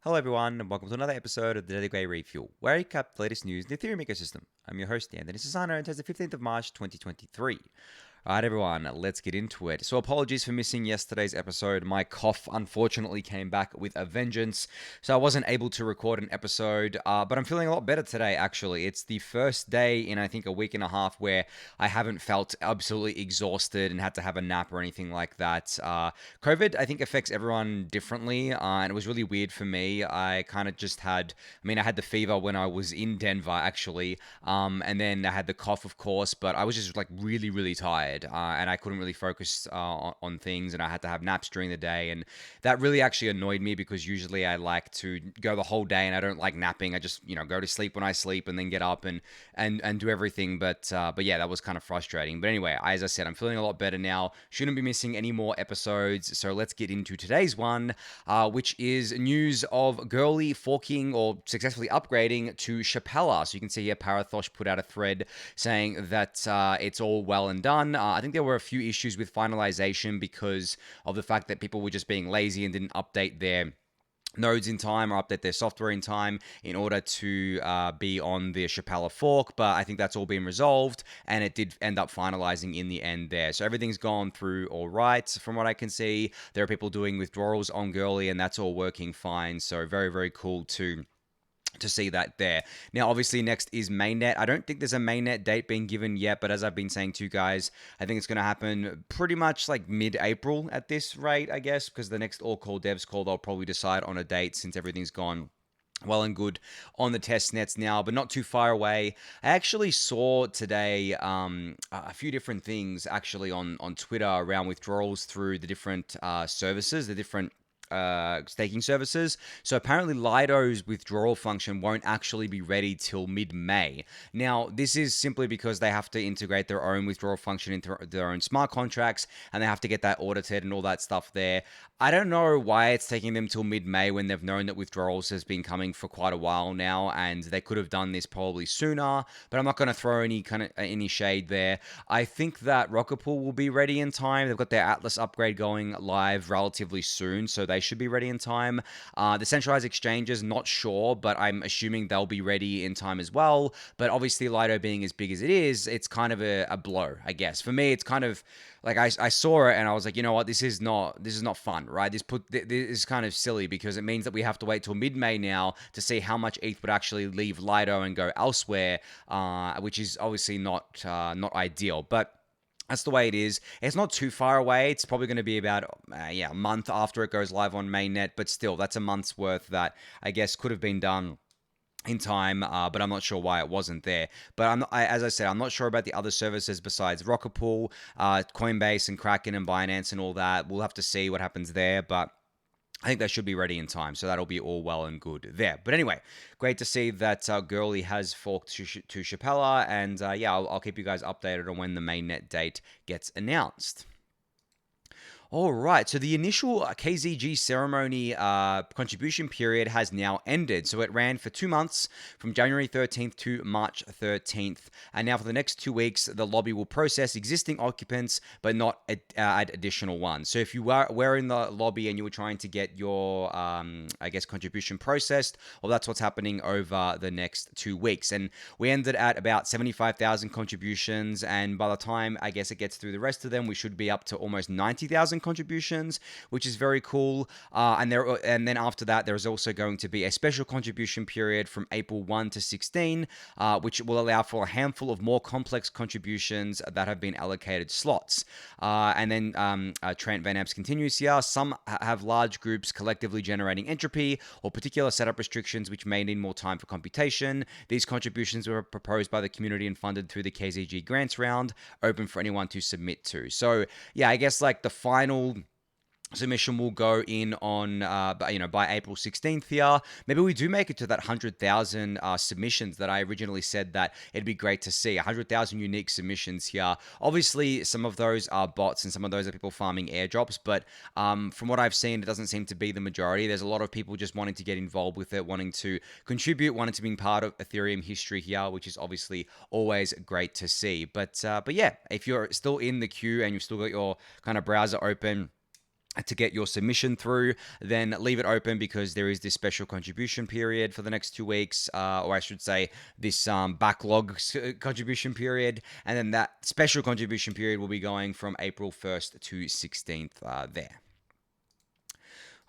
Hello everyone, and welcome to another episode of the Daily Gwei Refuel, where I recap the latest news in the Ethereum ecosystem. I'm your host, Anthony Sassano, and it's the 15th of March, 2023. Alright everyone, let's get into it. So apologies for missing yesterday's episode. My cough unfortunately came back with a vengeance, so I wasn't able to record an episode, but I'm feeling a lot better today actually. It's the first day in I think a week and a half where I haven't felt absolutely exhausted and had to have a nap or anything like that. COVID I think affects everyone differently, and it was really weird for me. I kind of just had, I had the fever when I was in Denver actually, and then I had the cough of course, but I was just like really tired. And I couldn't really focus on things, and I had to have naps during the day, and that really actually annoyed me because usually I like to go the whole day, and I don't like napping. I just go to sleep when I sleep, and then get up and do everything. But yeah, that was kind of frustrating. But anyway, as I said, I'm feeling a lot better now. Shouldn't be missing any more episodes. So let's get into today's one, which is news of Goerli forking or successfully upgrading to Shapella. So you can see here, Parathosh put out a thread saying that it's all well and done. I think there were a few issues with finalization because of the fact that people were just being lazy and didn't update their nodes in time or update their software in time in order to be on the Shapella fork, but I think that's all been resolved, and it did end up finalizing in the end there. So everything's gone through all right from what I can see. There are people doing withdrawals on Goerli, and that's all working fine. So very cool to see that there. Now, obviously, next is mainnet. I don't think there's a mainnet date being given yet, but as I've been saying to you guys, I think it's going to happen pretty much like mid-April at this rate, I guess, because the next all-call devs call, they'll probably decide on a date since everything's gone well and good on the test nets now, but not too far away. I actually saw today a few different things actually on Twitter around withdrawals through the different services, the different staking services. So apparently Lido's withdrawal function won't actually be ready till mid-May. Now, this is simply because they have to integrate their own withdrawal function into their own smart contracts, and they have to get that audited and all that stuff there. I don't know why it's taking them till mid-May when they've known that withdrawals has been coming for quite a while now, and they could have done this probably sooner, but I'm not going to throw any shade there. I think that Rocket Pool will be ready in time. They've got their Atlas upgrade going live relatively soon, so they should be ready in time. The centralized exchanges, not sure, but I'm assuming they'll be ready in time as well. But obviously, Lido being as big as it is, it's kind of a blow, I guess. For me, it's kind of like I saw it and I was like, you know what, this is not fun, right? This is kind of silly because it means that we have to wait till mid-May now to see how much ETH would actually leave Lido and go elsewhere, which is obviously not ideal, but that's the way it is. It's not too far away. It's probably going to be about a month after it goes live on mainnet, but still, that's a month's worth that I guess could have been done in time, but I'm not sure why it wasn't there. But as I said, I'm not sure about the other services besides Rocket Pool, Coinbase and Kraken and Binance and all that. We'll have to see what happens there, but I think they should be ready in time, so that'll be all well and good there. But anyway, great to see that Goerli has forked to Shapella, and I'll keep you guys updated on when the mainnet date gets announced. All right, so the initial KZG ceremony contribution period has now ended. So it ran for 2 months from January 13th to March 13th. And now for the next 2 weeks, the lobby will process existing occupants, but not add additional ones. So if you were in the lobby and you were trying to get your, contribution processed, well, that's what's happening over the next 2 weeks. And we ended at about 75,000 contributions. And by the time, I guess, it gets through the rest of them, we should be up to almost 90,000 contributions, which is very cool. And then after that, there is also going to be a special contribution period from April 1 to 16, which will allow for a handful of more complex contributions that have been allocated slots. And then Trent Van Amps continues here. Some have large groups collectively generating entropy or particular setup restrictions, which may need more time for computation. These contributions were proposed by the community and funded through the KZG grants round, open for anyone to submit to. So yeah, I guess like the final submission will go in on by April 16th here. Maybe we do make it to that 100,000 submissions that I originally said that it'd be great to see. 100,000 unique submissions here. Obviously, some of those are bots and some of those are people farming airdrops, but from what I've seen, it doesn't seem to be the majority. There's a lot of people just wanting to get involved with it, wanting to contribute, wanting to be part of Ethereum history here, which is obviously always great to see. But yeah, if you're still in the queue and you've still got your kind of browser open, to get your submission through, then leave it open because there is this special contribution period for the next 2 weeks, or I should say this backlog contribution period, and then that special contribution period will be going from April 1st to 16th there.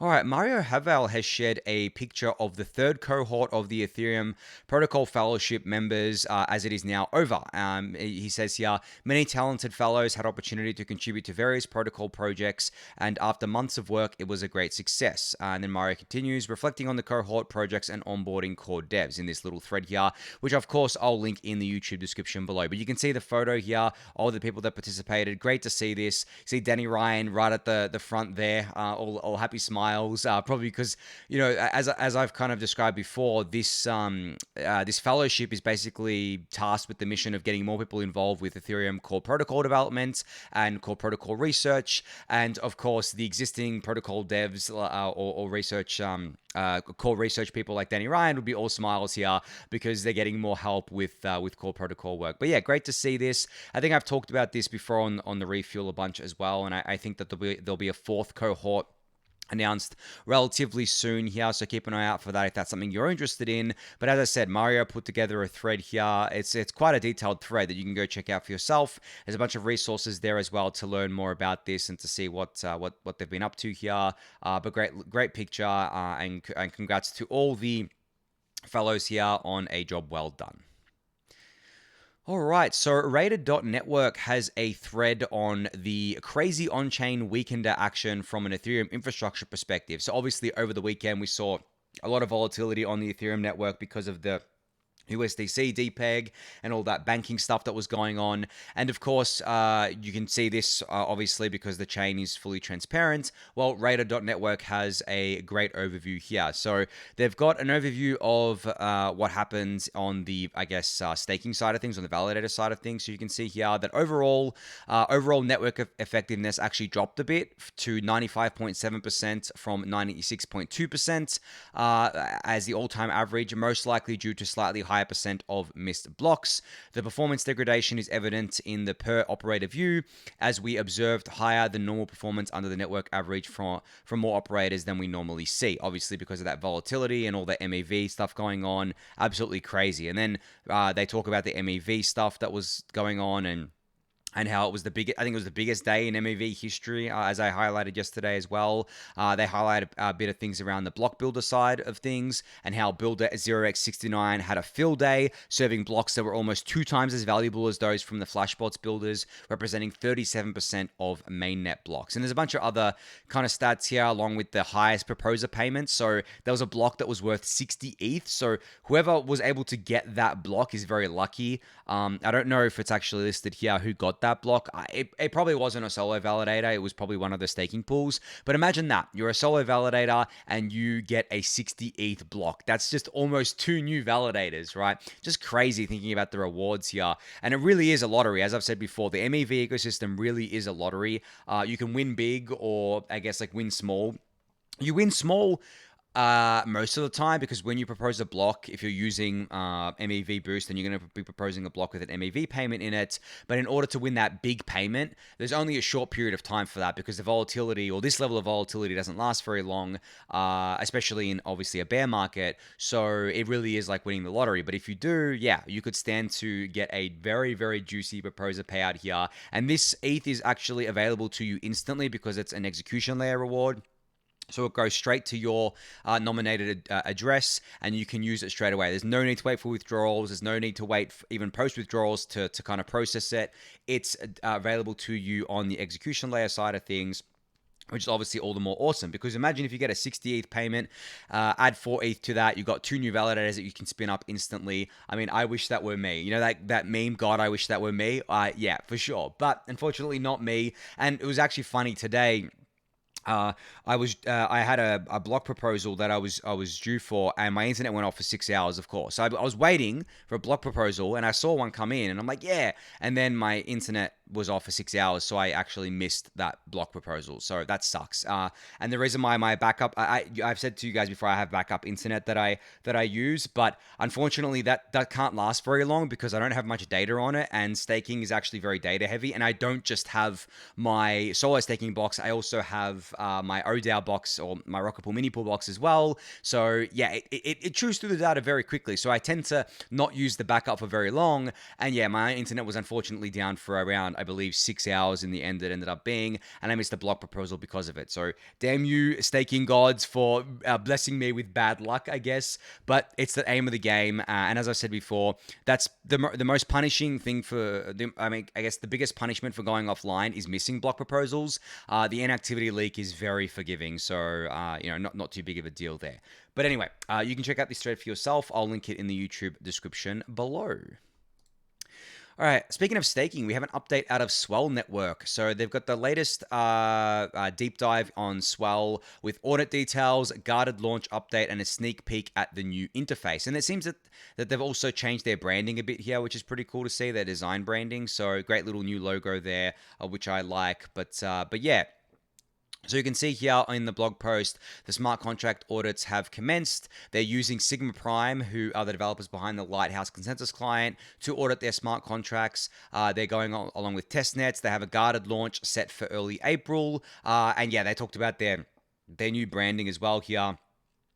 All right, Mario Havel has shared a picture of the third cohort of the Ethereum Protocol Fellowship members as it is now over. He says here, many talented fellows had opportunity to contribute to various protocol projects, and after months of work, it was a great success. And then Mario continues, reflecting on the cohort projects and onboarding core devs in this little thread here, which of course I'll link in the YouTube description below. But you can see the photo here, all the people that participated. Great to see this. See Danny Ryan right at the front there, all happy smiles. Probably because, as I've kind of described before, this fellowship is basically tasked with the mission of getting more people involved with Ethereum core protocol development and core protocol research, and of course the existing protocol devs or research core research people like Danny Ryan would be all smiles here because they're getting more help with core protocol work. But yeah, great to see this. I think I've talked about this before on the Refuel a bunch as well, and I think that there'll be a fourth cohort announced relatively soon here, so keep an eye out for that if that's something you're interested in. But as I said, Mario put together a thread here. It's quite a detailed thread that you can go check out for yourself. There's a bunch of resources there as well to learn more about this and to see what they've been up to here. But great picture, and congrats to all the fellows here on a job well done. All right, so Rated.network has a thread on the crazy on-chain weekender action from an Ethereum infrastructure perspective. So obviously over the weekend, we saw a lot of volatility on the Ethereum network because of the USDC depeg and all that banking stuff that was going on. And of course, you can see this obviously because the chain is fully transparent. Well, Radar.network has a great overview here. So they've got an overview of what happens on the, staking side of things, on the validator side of things. So you can see here that overall network effectiveness actually dropped a bit to 95.7% from 96.2% as the all-time average, most likely due to slightly higher percent of missed blocks. The performance degradation is evident in the per operator view, as we observed higher than normal performance under the network average from more operators than we normally see, obviously because of that volatility and all the MEV stuff going on. Absolutely crazy. And then they talk about the MEV stuff that was going on and how it was the biggest day in MEV history, as I highlighted yesterday as well. They highlighted a bit of things around the block builder side of things and how builder 0x69 had a fill day, serving blocks that were almost 2 times as valuable as those from the Flashbots builders, representing 37% of mainnet blocks. And there's a bunch of other kind of stats here, along with the highest proposer payments. So there was a block that was worth 60 ETH. So whoever was able to get that block is very lucky. I don't know if it's actually listed here who got that block. It probably wasn't a solo validator. It was probably one of the staking pools. But imagine that. You're a solo validator and you get a 60 ETH block. That's just almost 2 new validators, right? Just crazy thinking about the rewards here. And it really is a lottery. As I've said before, the MEV ecosystem really is a lottery. You can win big or win small. You win small most of the time, because when you propose a block, if you're using MEV boost, then you're going to be proposing a block with an MEV payment in it. But in order to win that big payment, there's only a short period of time for that, because the volatility, or this level of volatility, doesn't last very long, especially in obviously a bear market. So it really is like winning the lottery. But if you do, yeah, you could stand to get a very, very juicy proposer payout here. And this ETH is actually available to you instantly because it's an execution layer reward. So it goes straight to your nominated address, and you can use it straight away. There's no need to wait for withdrawals. There's no need to wait even post withdrawals to kind of process it. It's available to you on the execution layer side of things, which is obviously all the more awesome, because imagine if you get a 60 ETH payment, add 4 ETH to that, you've got 2 new validators that you can spin up instantly. I mean, I wish that were me. You know, that meme, God, I wish that were me? Yeah, for sure. But unfortunately not me. And it was actually funny today. I had a block proposal that I was due for, and my internet went off for 6 hours, of course. So I was waiting for a block proposal, and I saw one come in, and I'm like, yeah. And then my internet was off for 6 hours, so I actually missed that block proposal. So that sucks. And the reason why my backup, I've said to you guys before, I have backup internet that I use, but unfortunately that can't last very long because I don't have much data on it, and staking is actually very data heavy. And I don't just have my solo staking box, I also have my ODAO box or my Rocket Pool mini pool box as well. So yeah, it chews through the data very quickly. So I tend to not use the backup for very long. And yeah, my internet was unfortunately down for around, I believe, 6 hours in the end it ended up being, and I missed the block proposal because of it. So damn you, staking gods, for blessing me with bad luck, I guess. But it's the aim of the game, and as I said before, that's the most punishing thing for I guess the biggest punishment for going offline is missing block proposals. The inactivity leak is very forgiving, so not too big of a deal there. But anyway, you can check out this thread for yourself. I'll link it in the YouTube description below. All right, speaking of staking, we have an update out of Swell Network. So they've got the latest deep dive on Swell with audit details, guarded launch update, and a sneak peek at the new interface. And it seems that they've also changed their branding a bit here, which is pretty cool to see, their design branding. So great little new logo there, which I like. But yeah. So you can see here in the blog post, the smart contract audits have commenced. They're using Sigma Prime, who are the developers behind the Lighthouse consensus client, to audit their smart contracts. They're going along with testnets. They have a guarded launch set for early April. And yeah, they talked about their new branding as well here,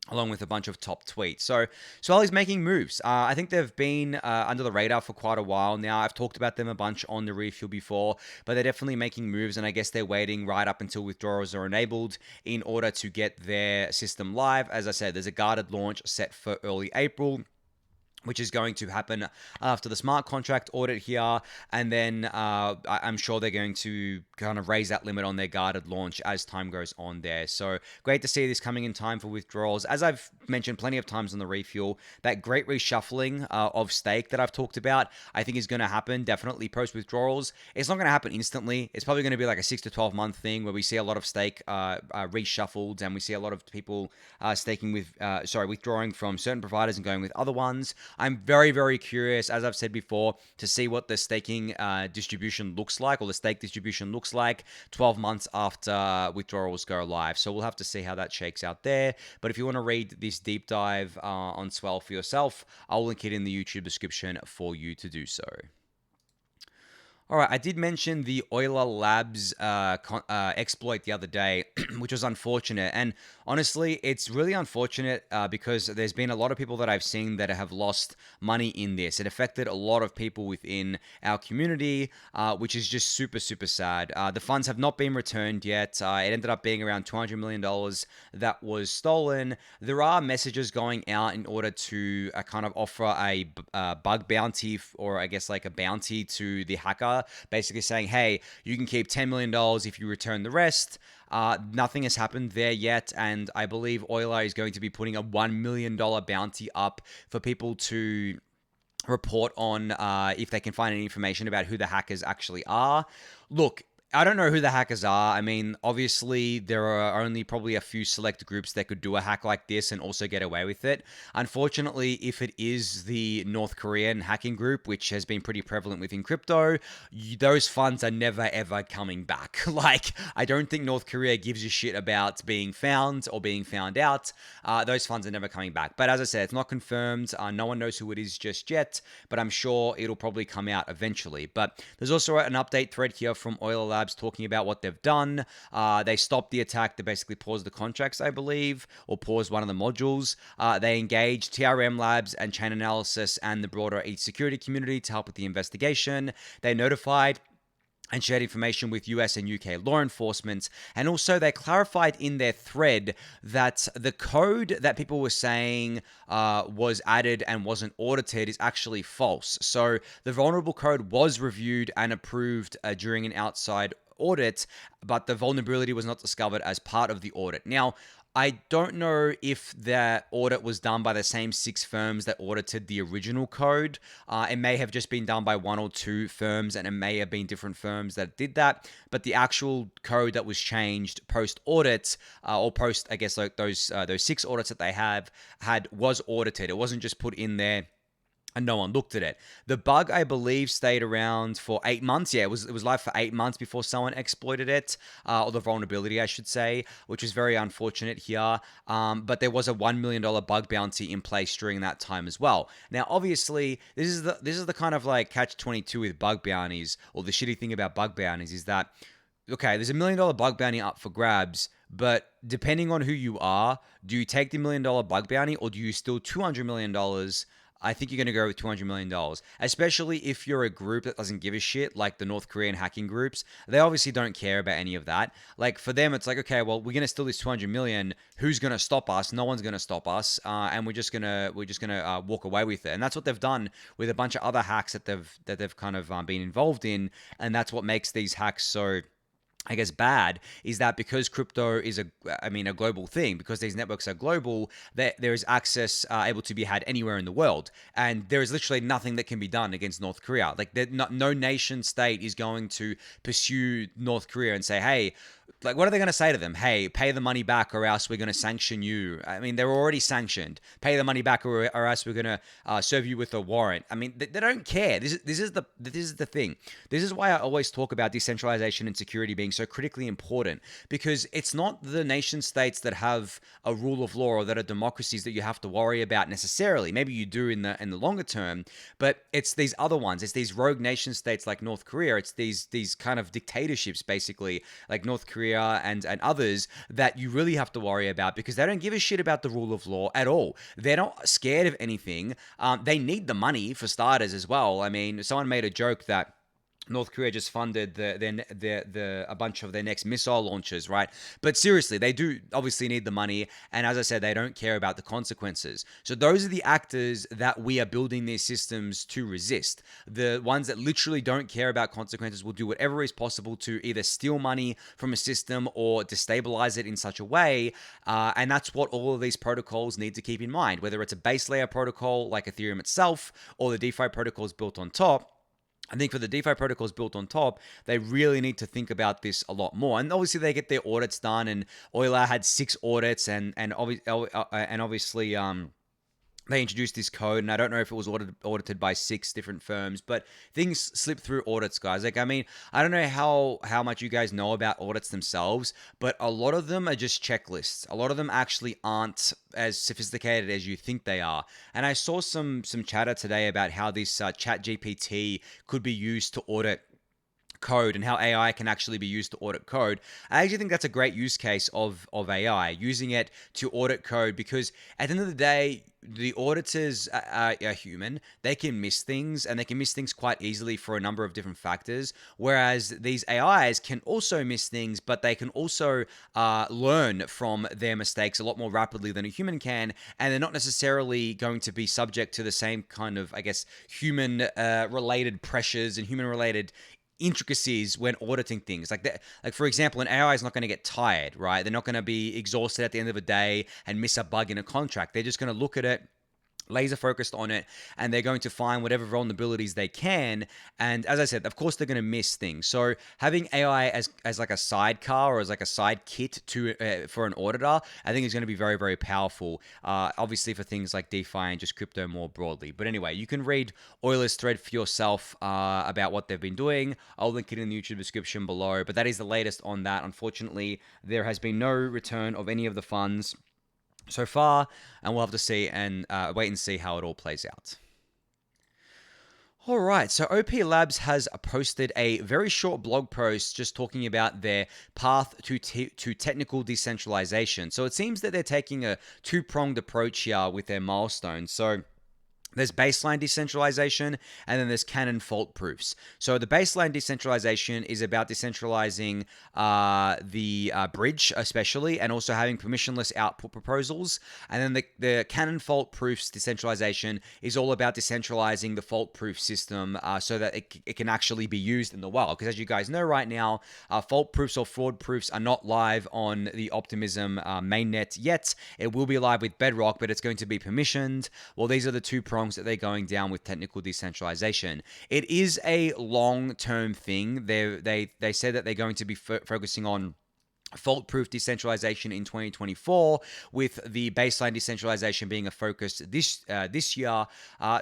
along with a bunch of top tweets. So Swell is making moves. I think they've been under the radar for quite a while now. I've talked about them a bunch on the Refuel before, but they're definitely making moves, and I guess they're waiting right up until withdrawals are enabled in order to get their system live. As I said, there's a guarded launch set for early April, which is going to happen after the smart contract audit here. And then I'm sure they're going to kind of raise that limit on their guarded launch as time goes on there. So great to see this coming in time for withdrawals. As I've mentioned plenty of times on the Refuel, that great reshuffling of stake that I've talked about, I think is going to happen definitely post withdrawals. It's not going to happen instantly. It's probably going to be like a 6 to 12 month thing where we see a lot of stake reshuffled, and we see a lot of people withdrawing from certain providers and going with other ones. I'm very, very curious, as I've said before, to see what the staking distribution looks like, or the stake distribution looks like 12 months after withdrawals go live. So we'll have to see how that shakes out there. But if you want to read this deep dive on Swell for yourself, I'll link it in the YouTube description for you to do so. All right, I did mention the Euler Labs exploit the other day, which was unfortunate. And honestly, it's really unfortunate because there's been a lot of people that I've seen that have lost money in this. It affected a lot of people within our community, which is just super, super sad. The funds have not been returned yet. It ended up being around $200 million that was stolen. There are messages going out in order to kind of offer a bug bounty, or I guess like a bounty to the hacker, basically saying, hey, you can keep $10 million if you return the rest. Nothing has happened there yet, and I believe Euler is going to be putting a $1 million bounty up for people to report on if they can find any information about who the hackers actually are. Look, I don't know who the hackers are. I mean, obviously, there are only probably a few select groups that could do a hack like this and also get away with it. Unfortunately, if it is the North Korean hacking group, which has been pretty prevalent within crypto, those funds are never, ever coming back. Like, I don't think North Korea gives a shit about being found or being found out. Those funds are never coming back. But as I said, it's not confirmed. No one knows who it is just yet, but I'm sure it'll probably come out eventually. But there's also an update thread here from Euler Labs talking about what they've done. They stopped the attack. They basically paused the contracts, I believe, or paused one of the modules. They engaged TRM Labs and Chain Analysis and the broader ETH security community to help with the investigation. They notified and shared information with US and UK law enforcement. And also they clarified in their thread that the code that people were saying was added and wasn't audited is actually false. So the vulnerable code was reviewed and approved during an outside audit, but the vulnerability was not discovered as part of the audit. Now, I don't know if the audit was done by the same 6 firms that audited the original code. It may have just been done by 1 or 2 firms, and it may have been different firms that did that. But the actual code that was changed post-audit, or post, I guess, like those 6 audits that they had was audited. It wasn't just put in there and no one looked at it. The bug, I believe, stayed around for 8 months. Yeah, it was live for 8 months before someone exploited it, or the vulnerability, I should say, which was very unfortunate here. But there was a $1 million bug bounty in place during that time as well. Now, obviously, this is the kind of like catch-22 with bug bounties, or the shitty thing about bug bounties is that, okay, there's $1 million bug bounty up for grabs, but depending on who you are, do you take the $1 million bug bounty or do you steal $200 million? I think you're going to go with $200 million, especially if you're a group that doesn't give a shit, like the North Korean hacking groups. They obviously don't care about any of that. Like for them, it's like, okay, well, we're going to steal this 200 million. Who's going to stop us? No one's going to stop us, and we're just gonna walk away with it. And that's what they've done with a bunch of other hacks that they've kind of been involved in, and that's what makes these hacks so, I guess, bad, is that because crypto is a global thing, because these networks are global, that there is access able to be had anywhere in the world, and there is literally nothing that can be done against North Korea. Like, no nation state is going to pursue North Korea and say, hey, like, what are they going to say to them? Hey, pay the money back or else we're going to sanction you. I mean, they're already sanctioned. Pay the money back or else we're going to serve you with a warrant. I mean, they don't care. This is the thing. This is why I always talk about decentralization and security being so critically important, because it's not the nation states that have a rule of law or that are democracies that you have to worry about necessarily. Maybe you do in the longer term, but it's these other ones. It's these rogue nation states like North Korea. It's these kind of dictatorships, basically, like North Korea and others, that you really have to worry about, because they don't give a shit about the rule of law at all. They're not scared of anything. They need the money for starters as well. I mean, someone made a joke that North Korea just funded a bunch of their next missile launches, right? But seriously, they do obviously need the money, and as I said, they don't care about the consequences. So those are the actors that we are building these systems to resist. The ones that literally don't care about consequences will do whatever is possible to either steal money from a system or destabilize it in such a way, and that's what all of these protocols need to keep in mind, whether it's a base layer protocol like Ethereum itself or the DeFi protocols built on top. I think for the DeFi protocols built on top, they really need to think about this a lot more. And obviously, they get their audits done, and Euler had 6 audits, and obviously, they introduced this code, and I don't know if it was audited by 6 different firms, but things slip through audits, guys. Like, I mean, I don't know how much you guys know about audits themselves, but a lot of them are just checklists. A lot of them actually aren't as sophisticated as you think they are. And I saw some chatter today about how this chat GPT could be used to audit code, and how AI can actually be used to audit code. I actually think that's a great use case of AI, using it to audit code, because at the end of the day, the auditors are human. They can miss things, and they can miss things quite easily for a number of different factors, whereas these AIs can also miss things, but they can also learn from their mistakes a lot more rapidly than a human can, and they're not necessarily going to be subject to the same kind of, I guess, human related pressures and human related intricacies when auditing things like that. Like, for example, an AI is not going to get tired, right? They're not going to be exhausted at the end of a day and miss a bug in a contract. They're just going to look at it, laser focused on it, and they're going to find whatever vulnerabilities they can. And as I said, of course, they're going to miss things. So having AI as like a sidecar or as like a side kit to for an auditor, I think is going to be very, very powerful. Obviously for things like DeFi and just crypto more broadly. But anyway, you can read Euler's thread for yourself about what they've been doing. I'll link it in the YouTube description below. But that is the latest on that. Unfortunately, there has been no return of any of the funds so far, and we'll have to see and wait and see how it all plays out. All right, so OP Labs has posted a very short blog post just talking about their path to technical decentralization. So it seems that they're taking a two-pronged approach here with their milestones. So there's baseline decentralization, and then there's canon fault proofs. So the baseline decentralization is about decentralizing the bridge, especially, and also having permissionless output proposals. And then the canon fault proofs decentralization is all about decentralizing the fault proof system so that it can actually be used in the wild. Because as you guys know right now, fault proofs or fraud proofs are not live on the Optimism mainnet yet. It will be live with Bedrock, but it's going to be permissioned. Well, these are the two prongs that they're going down with technical decentralization. It is a long-term thing. They said that they're going to be focusing on fault-proof decentralization in 2024, with the baseline decentralization being a focus this year.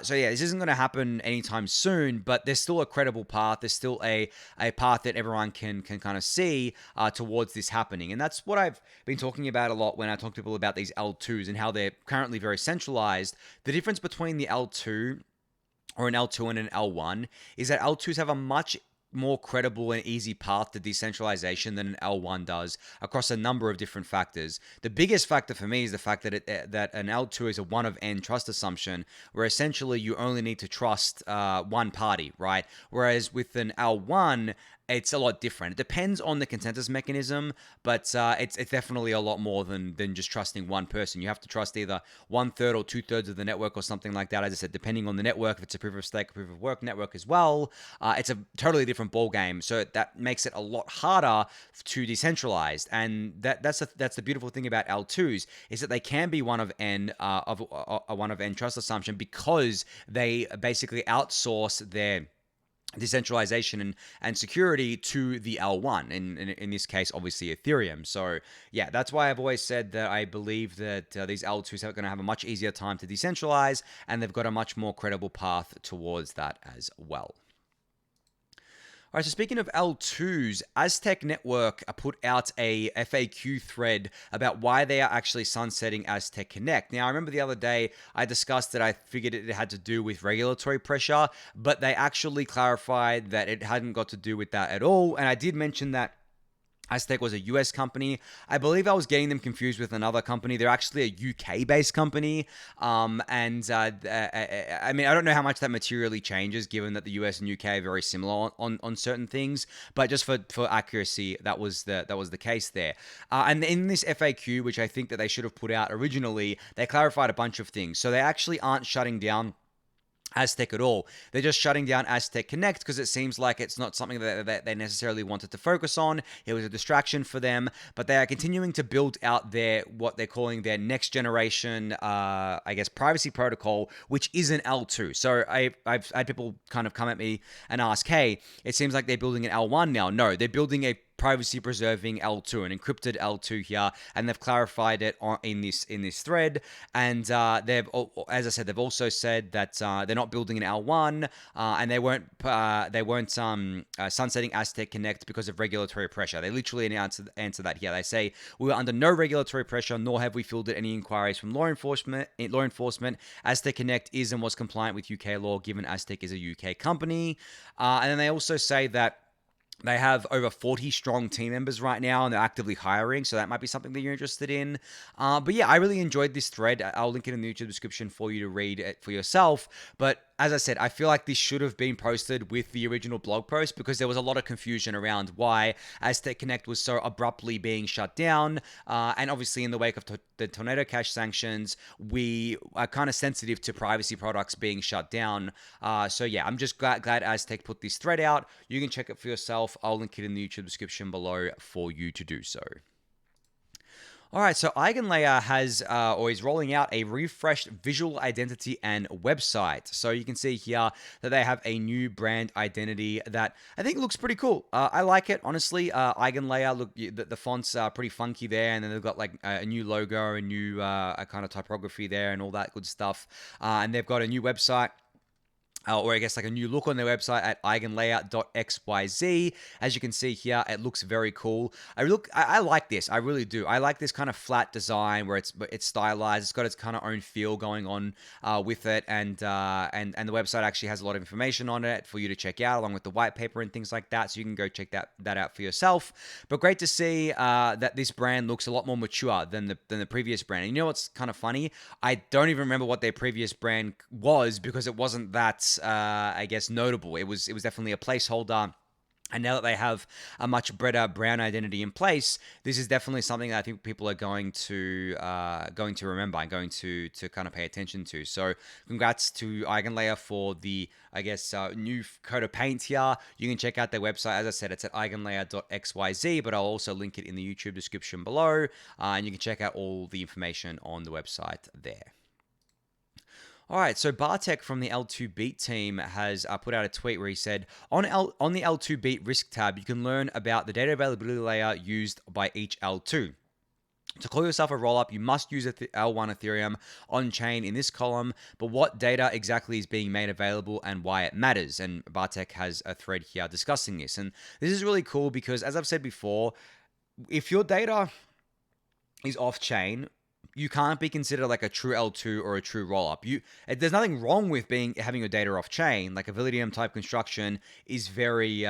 So yeah, this isn't going to happen anytime soon, but there's still a credible path. There's still a path that everyone can kind of see towards this happening, and that's what I've been talking about a lot when I talk to people about these L2s and how they're currently very centralized. The difference between the L2 or an L2 and an L1 is that L2s have a much more credible and easy path to decentralization than an L1 does across a number of different factors. The biggest factor for me is the fact that that an L2 is a one of n trust assumption, where essentially you only need to trust one party, right? Whereas with an L1, it's a lot different. It depends on the consensus mechanism, but it's definitely a lot more than just trusting one person. You have to trust either 1/3 or 2/3 of the network or something like that. As I said, depending on the network, if it's a proof of stake, proof of work network as well, it's a totally different ball game. So that makes it a lot harder to decentralize. And that's the beautiful thing about L2s is that they can be one of n of a one of n trust assumption because they basically outsource their decentralization and security to the L1, in this case obviously Ethereum. So yeah, that's why I've always said that I believe that these L2s are going to have a much easier time to decentralize, and they've got a much more credible path towards that as well. All right, so speaking of L2s, Aztec Network put out a FAQ thread about why they are actually sunsetting Aztec Connect. Now, I remember the other day I discussed that I figured it had to do with regulatory pressure, but they actually clarified that it hadn't got to do with that at all. And I did mention that Aztec was a US company. I believe I was getting them confused with another company. They're actually a UK-based company. I mean, I don't know how much that materially changes given that the US and UK are very similar on certain things, but just for accuracy, that was the case there. And in this FAQ, which I think that they should have put out originally, they clarified a bunch of things. So they actually aren't shutting down Aztec at all. They're just shutting down Aztec Connect because it seems like it's not something that they necessarily wanted to focus on. It was a distraction for them, but they are continuing to build out what they're calling their next generation, I guess, privacy protocol, which is an L2. So I've had people kind of come at me and ask, hey, it seems like they're building an L1 now. No, they're building a privacy-preserving L2, an encrypted L2 here, and they've clarified it in this thread. And they've, as I said, they've also said that they're not building an L1, and they weren't sunsetting Aztec Connect because of regulatory pressure. They literally answer that here. They say, we were under no regulatory pressure, nor have we fielded any inquiries from law enforcement. Aztec Connect is and was compliant with UK law, given Aztec is a UK company. And then they also say that they have over 40 strong team members right now, and they're actively hiring, so that might be something that you're interested in. But yeah, I really enjoyed this thread. I'll link it in the YouTube description for you to read it for yourself. But as I said, I feel like this should have been posted with the original blog post because there was a lot of confusion around why Aztec Connect was so abruptly being shut down. And obviously in the wake of the Tornado Cash sanctions, we are kind of sensitive to privacy products being shut down. So yeah, I'm just glad Aztec put this thread out. You can check it for yourself. I'll link it in the YouTube description below for you to do so. All right, so EigenLayer has or is rolling out a refreshed visual identity and website. So you can see here that they have a new brand identity that I think looks pretty cool. I like it, honestly. EigenLayer, look, the fonts are pretty funky there, and then they've got like a new logo, a new kind of typography there, and all that good stuff. And they've got a new website. Or I guess like a new look on their website at eigenlayer.xyz. As you can see here, it looks very cool. I like this. I really do. I like this kind of flat design where it's stylized. It's got its kind of own feel going on with it, and the website actually has a lot of information on it for you to check out, along with the white paper and things like that. So you can go check that out for yourself. But great to see that this brand looks a lot more mature than the previous brand. And you know what's kind of funny? I don't even remember what their previous brand was because it wasn't that I guess notable. It was definitely a placeholder. And now that they have a much better brand identity in place, this is definitely something that I think people are going to remember and going to kind of pay attention to. So congrats to EigenLayer for the, I guess, new coat of paint here. You can check out their website. As I said, it's at eigenlayer.xyz, but I'll also link it in the YouTube description below. And you can check out all the information on the website there. All right, so Bartek from the L2Beat team has put out a tweet where he said, on the L2Beat risk tab, you can learn about the data availability layer used by each L2. To call yourself a rollup, you must use L1 Ethereum on-chain in this column, but what data exactly is being made available and why it matters? And Bartek has a thread here discussing this. And this is really cool because, as I've said before, if your data is off-chain, you can't be considered like a true L2 or a true rollup. There's nothing wrong with having your data off chain. Like a Validium type construction is very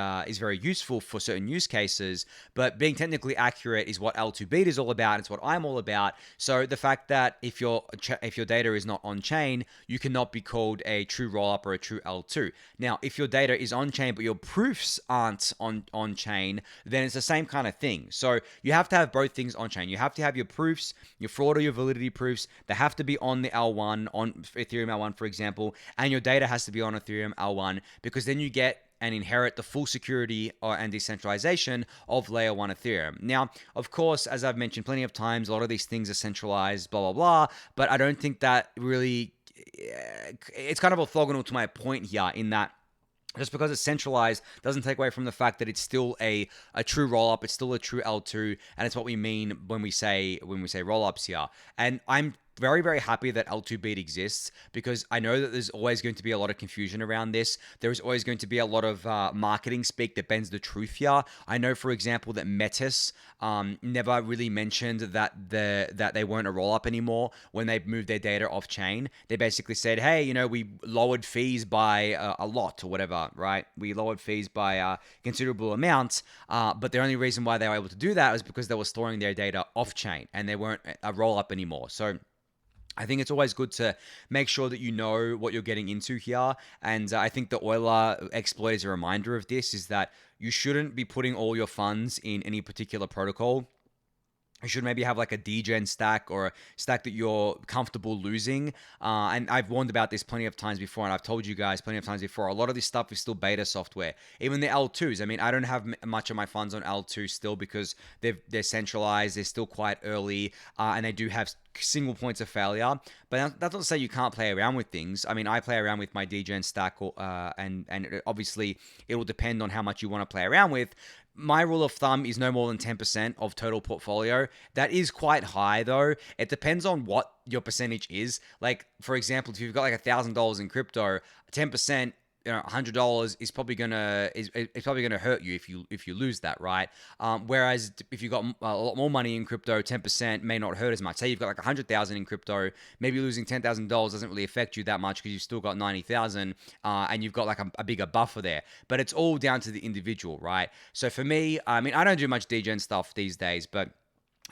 useful for certain use cases. But being technically accurate is what L2Beat is all about. It's what I'm all about. So the fact that if your data is not on chain, you cannot be called a true rollup or a true L2. Now, if your data is on chain but your proofs aren't on chain, then it's the same kind of thing. So you have to have both things on chain. You have to have your proofs, your fraud or your validity proofs. They have to be on the L1, on Ethereum L1, for example, and your data has to be on Ethereum L1, because then you get and inherit the full security and decentralization of layer 1 Ethereum. Now, of course, as I've mentioned plenty of times, a lot of these things are centralized, blah, blah, blah, but I don't think that really, it's kind of orthogonal to my point here in that just because it's centralized doesn't take away from the fact that it's still a true rollup. It's still a true L2, and it's what we mean when we say rollups here. And I'm very, very happy that L2Beat exists, because I know that there's always going to be a lot of confusion around this. There is always going to be a lot of marketing speak that bends the truth here. I know, for example, that Metis never really mentioned that they weren't a rollup anymore when they moved their data off chain. They basically said, hey, we lowered fees by a lot or whatever, right? We lowered fees by considerable amounts, but the only reason why they were able to do that was because they were storing their data off chain and they weren't a rollup anymore. So I think it's always good to make sure that you know what you're getting into here. And I think the Euler exploit is a reminder of this, is that you shouldn't be putting all your funds in any particular protocol. You should maybe have like a degen stack or a stack that you're comfortable losing. And I've warned about this plenty of times before, and I've told you guys plenty of times before, a lot of this stuff is still beta software. Even the L2s. I mean, I don't have much of my funds on L2 still because they're centralized. They're still quite early, and they do have single points of failure. But that's not to say you can't play around with things. I mean, I play around with my degen stack, and obviously it will depend on how much you want to play around with. My rule of thumb is no more than 10% of total portfolio. That is quite high, though. It depends on what your percentage is. Like, for example, if you've got like $1,000 in crypto, 10%, $100 is probably gonna hurt you if you lose that, right? Whereas if you've got a lot more money in crypto, 10% may not hurt as much. Say you've got like 100,000 in crypto, maybe losing $10,000 doesn't really affect you that much because you've still got 90,000, and you've got like a bigger buffer there. But it's all down to the individual, right? So for me, I mean, I don't do much degen stuff these days, but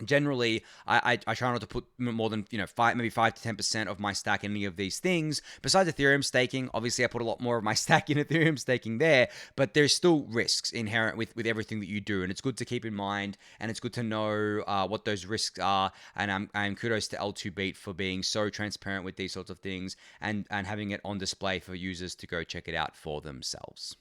generally, I try not to put more than 5 to 10% of my stack in any of these things. Besides Ethereum staking, obviously I put a lot more of my stack in Ethereum staking there, but there's still risks inherent with everything that you do, and it's good to keep in mind, and it's good to know what those risks are. And I'm kudos to L2Beat for being so transparent with these sorts of things and having it on display for users to go check it out for themselves.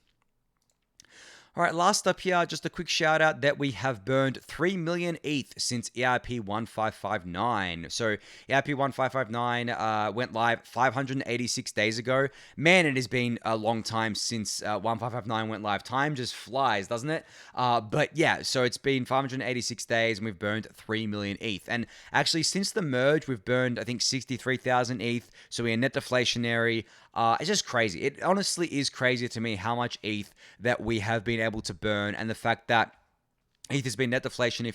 All right, last up here, just a quick shout out that we have burned 3 million ETH since EIP 1559. So EIP 1559 went live 586 days ago. Man, it has been a long time since 1559 went live. Time just flies, doesn't it? But yeah, so it's been 586 days and we've burned 3 million ETH. And actually, since the merge, we've burned, I think, 63,000 ETH. So we're net deflationary. It's just crazy. It honestly is crazy to me how much ETH that we have been able to burn, and the fact that ETH has been net deflationary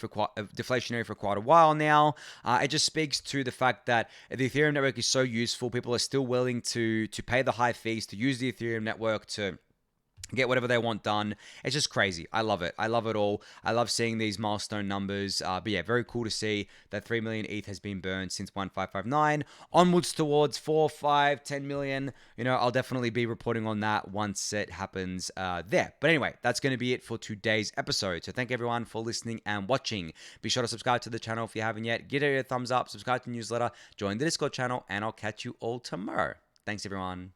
for quite a while now. It just speaks to the fact that the Ethereum network is so useful. People are still willing to pay the high fees to use the Ethereum network to get whatever they want done. It's just crazy. I love it. I love it all. I love seeing these milestone numbers. But yeah, very cool to see that 3 million ETH has been burned since 1559. Onwards towards 4, 5, 10 million. I'll definitely be reporting on that once it happens there. But anyway, that's going to be it for today's episode. So thank everyone for listening and watching. Be sure to subscribe to the channel if you haven't yet. Give it a thumbs up, subscribe to the newsletter, join the Discord channel, and I'll catch you all tomorrow. Thanks, everyone.